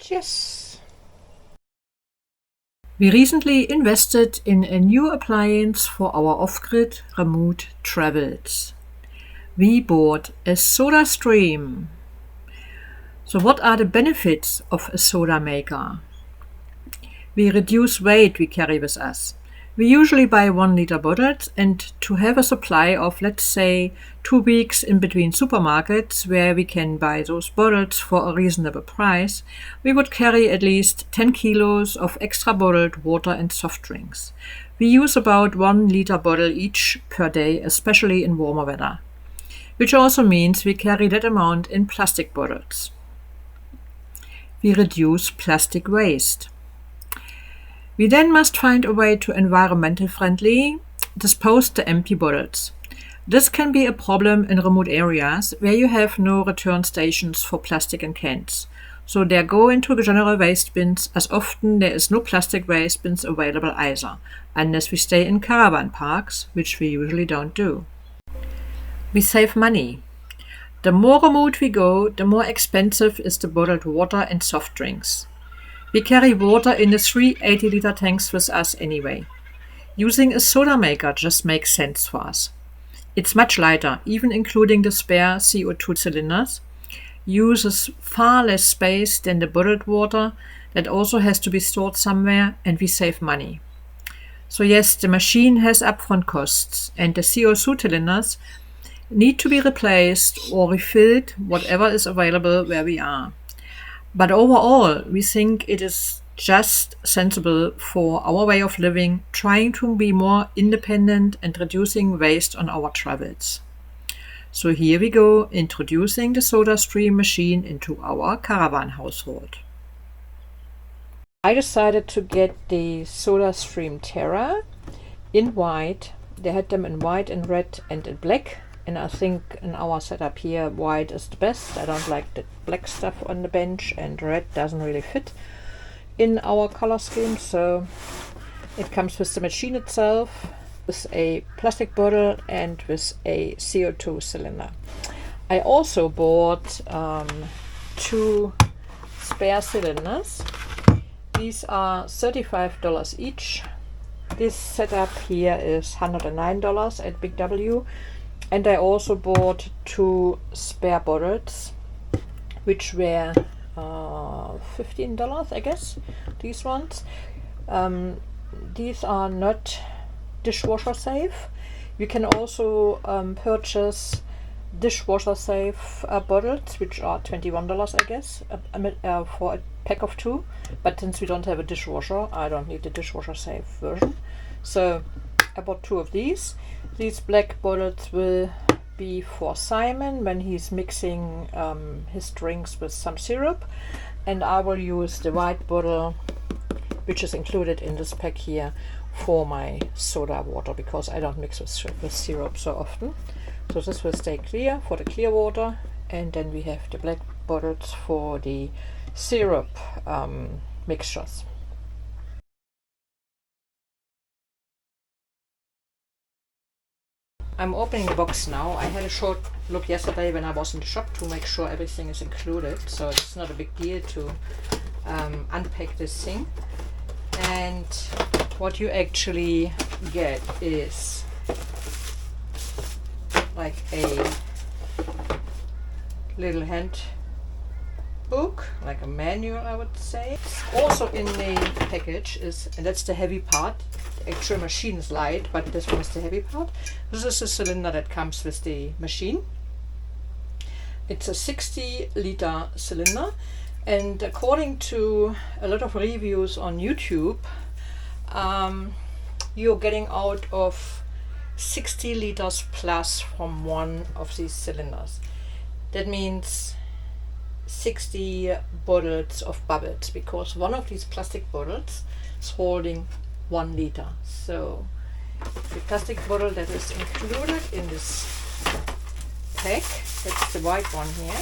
Yes. We recently invested in a new appliance for our off-grid remote travels. We bought a SodaStream. So what are the benefits of a soda maker? We reduce weight we carry with us. We usually buy 1-liter bottles, and to have a supply of, let's say, 2 weeks in between supermarkets where we can buy those bottles for a reasonable price, we would carry at least 10 kilos of extra bottled water and soft drinks. We use about 1-liter bottle each per day, especially in warmer weather, which also means we carry that amount in plastic bottles. We reduce plastic waste. We then must find a way to environmentally friendly dispose the empty bottles. This can be a problem in remote areas where you have no return stations for plastic and cans. So they go into the general waste bins, as often there is no plastic waste bins available either, unless we stay in caravan parks, which we usually don't do. We save money. The more remote we go, the more expensive is the bottled water and soft drinks. We carry water in the 3 80-liter tanks with us anyway. Using a soda maker just makes sense for us. It's much lighter, even including the spare CO2 cylinders, uses far less space than the bottled water that also has to be stored somewhere, and we save money. So yes, the machine has upfront costs, and the CO2 cylinders need to be replaced or refilled, whatever is available where we are. But overall, we think it is just sensible for our way of living, trying to be more independent and reducing waste on our travels. So here we go, introducing the SodaStream machine into our caravan household. I decided to get the SodaStream Terra in white. They had them in white, in red, and in black. And I think in our setup here, white is the best. I don't like the black stuff on the bench, and red doesn't really fit in our color scheme. So it comes with the machine itself, with a plastic bottle and with a CO2 cylinder. I also bought 2 spare cylinders. These are $35 each. This setup here is $109 at Big W. And I also bought 2 spare bottles, which were $15, I guess, these ones. These are not dishwasher safe. You can also purchase dishwasher safe bottles, which are $21, I guess, for a pack of 2. But since we don't have a dishwasher, I don't need the dishwasher safe version. So I bought 2 of these. These black bottles will be for Simon when he's mixing his drinks with some syrup, and I will use the white bottle, which is included in this pack here, for my soda water, because I don't mix with syrup so often. So this will stay clear for the clear water, and then we have the black bottles for the syrup mixtures. I'm opening the box now. I had a short look yesterday when I was in the shop to make sure everything is included, so it's not a big deal to unpack this thing. And what you actually get is like a little hand book, like a manual, I would say. Also in the package is, and that's the heavy part, the actual machine is light, but this one is the heavy part. This is the cylinder that comes with the machine. It's a 60-liter cylinder, and according to a lot of reviews on YouTube, you're getting out of 60 liters plus from one of these cylinders. That means 60 bottles of bubbles, because one of these plastic bottles is holding 1 liter. So the plastic bottle that is included in this pack, that's the white one here,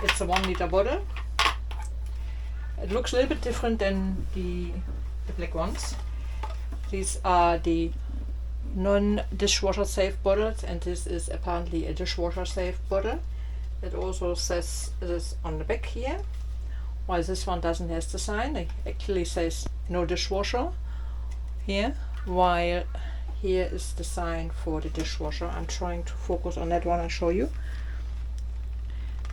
it's a 1 liter bottle. It looks a little bit different than the black ones. These are the non-dishwasher safe bottles, and this is apparently a dishwasher safe bottle. It also says this on the back here, while this one doesn't have the sign. It actually says no dishwasher here, while here is the sign for the dishwasher. I'm trying to focus on that one and show you.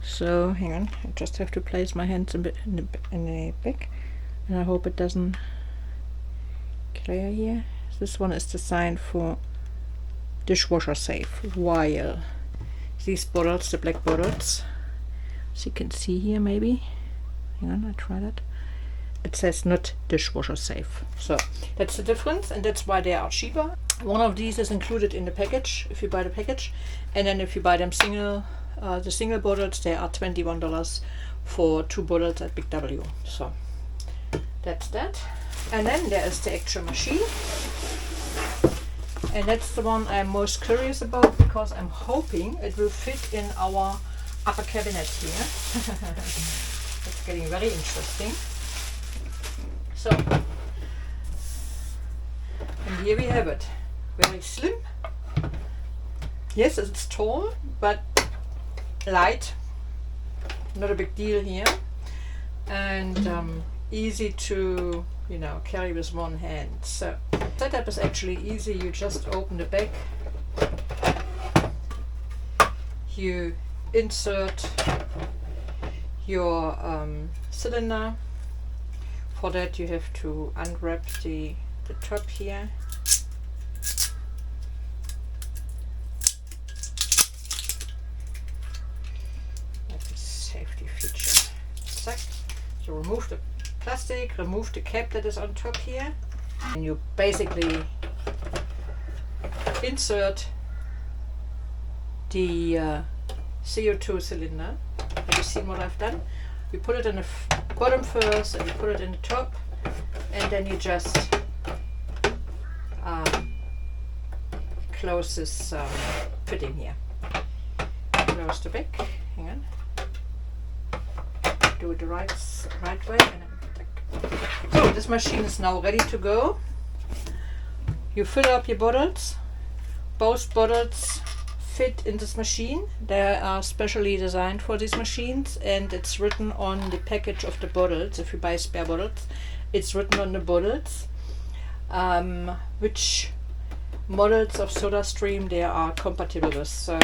So hang on, I just have to place my hands in the back, and I hope it doesn't clear here. This one is the sign for dishwasher safe, while these bottles, the black bottles, as you can see here, maybe, hang on, I try that, it says not dishwasher safe. So that's the difference, and that's why they are cheaper. One of these is included in the package if you buy the package, and then if you buy them single, the single bottles, they are $21 for 2 bottles at Big W. So that's that. And then there is the actual machine, and that's the one I'm most curious about, because I'm hoping it will fit in our upper cabinet here. It's getting very interesting. So, and here we have it. Very slim. Yes, it's tall, but light. Not a big deal here. And easy to, you know, carry with one hand. So setup is actually easy. You just open the back, you insert your cylinder. For that you have to unwrap the top here. That's a safety feature. Zack. So remove the plastic, remove the cap that is on top here, and you basically insert the CO2 cylinder. Have you seen what I've done? You put it in the bottom first, and you put it in the top, and then you just close this fitting here. Close the back. Hang on. Do it the right way. So this machine is now ready to go. You fill up your bottles. Both bottles fit in this machine. They are specially designed for these machines, and it's written on the package of the bottles. If you buy spare bottles, it's written on the bottles which models of SodaStream they are compatible with. So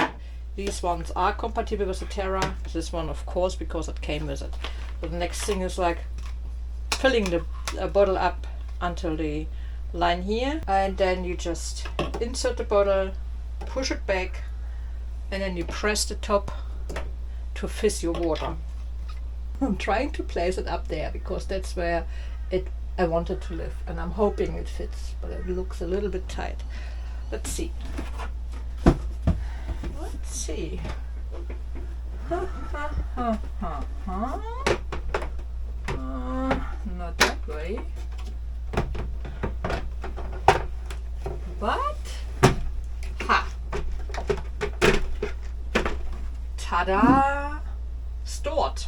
these ones are compatible with the Terra. This one, of course, because it came with it. So the next thing is like filling the bottle up until the line here, and then you just insert the bottle, push it back, and then you press the top to fizz your water. I'm trying to place it up there because that's where I want it to live, and I'm hoping it fits, but it looks a little bit tight. Let's see. Let's see. Not that way. But ta-da! Stored.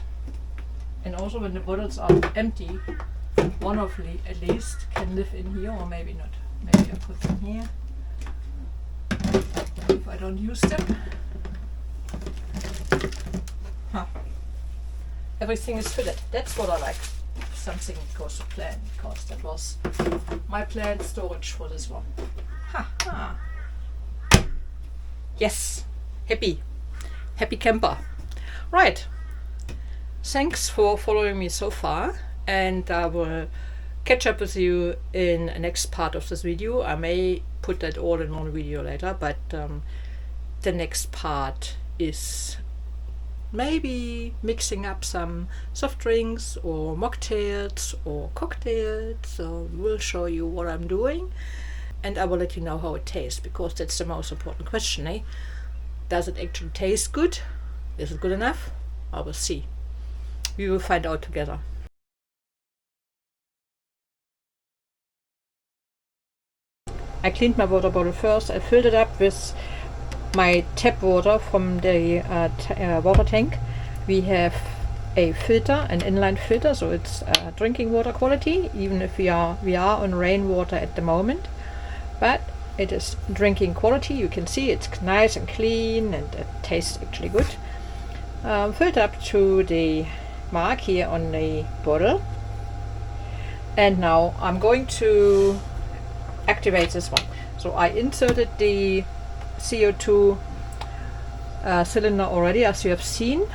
And also when the bottles are empty, one of at least can live in here, or maybe not. Maybe I put them here if I don't use them. Everything is fitted. That's what I like. Something goes to plan, because that was my planned storage for this one. Yes, happy camper. Right, thanks for following me so far, and I will catch up with you in the next part of this video. I may put that all in one video later, but the next part is maybe mixing up some soft drinks or mocktails or cocktails. So we'll show you what I'm doing, and I will let you know how it tastes, because that's the most important question, eh? Does it actually taste good? Is it good enough? I will see. We will find out together. I cleaned my water bottle first. I filled it up with my tap water from the water tank. We have a filter, an inline filter, so it's drinking water quality, even if we are on rainwater at the moment. But it is drinking quality. You can see it's nice and clean, and it tastes actually good. Filled up to the mark here on the bottle. And now I'm going to activate this one. So I inserted the CO2 cylinder already, as you have seen.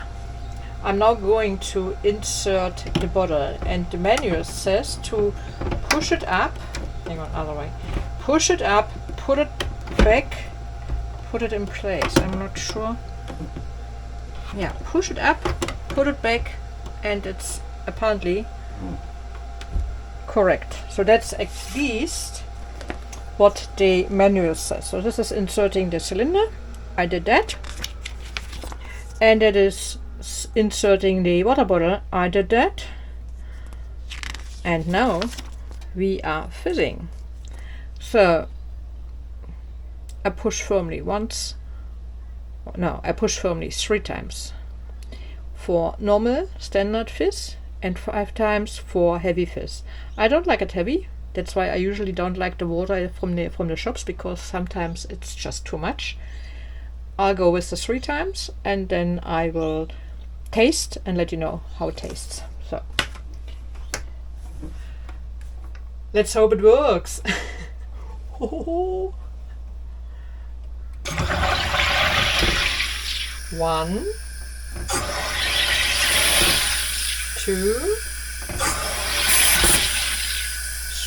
I'm now going to insert the bottle, and the manual says to push it up, hang on, other way, push it up, put it back, put it in place. I'm not sure. Yeah, push it up, put it back, and it's apparently correct. So that's at least what the manual says. So this is inserting the cylinder. I did that. And that is inserting the water bottle. I did that. And now we are filling. So I push firmly once. No, I push firmly 3 times for normal standard fizz and 5 times for heavy fizz. I don't like it heavy. That's why I usually don't like the water from the shops, because sometimes it's just too much. I'll go with the 3 times, and then I will taste and let you know how it tastes. So let's hope it works. 1, 2,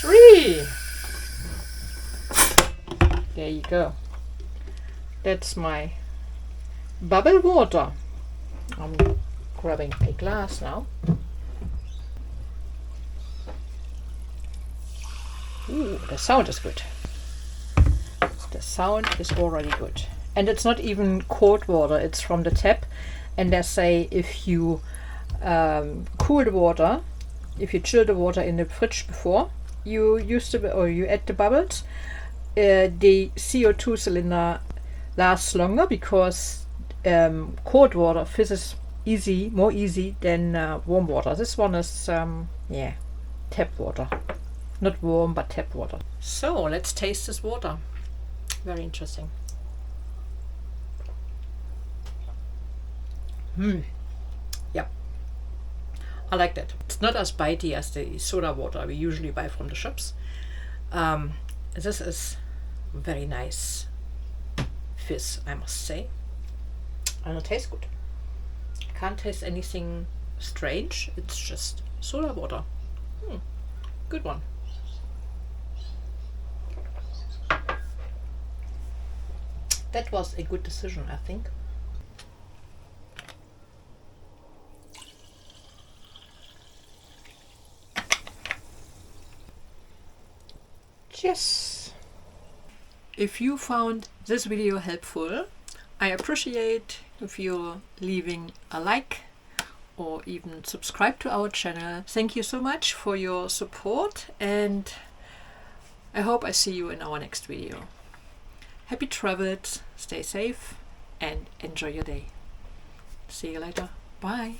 3. There you go. That's my bubble water. I'm grabbing a glass now. Ooh, the sound is good. The sound is already good. And it's not even cold water, it's from the tap. And they say if you cool the water, if you chill the water in the fridge before you use you add the bubbles, the CO2 cylinder lasts longer, because cold water fizzes more easy than warm water. This one is tap water, not warm but tap water. So let's taste this water. Very interesting. Yeah, I like that. It's not as bitey as the soda water we usually buy from the shops. This is very nice fizz, I must say, and it tastes good. Can't taste anything strange. It's just soda water. Good one. That was a good decision, I think. Yes. If you found this video helpful, I appreciate if you're leaving a like or even subscribe to our channel. Thank you so much for your support, and I hope I see you in our next video. Happy travels, stay safe, and enjoy your day. See you later. Bye.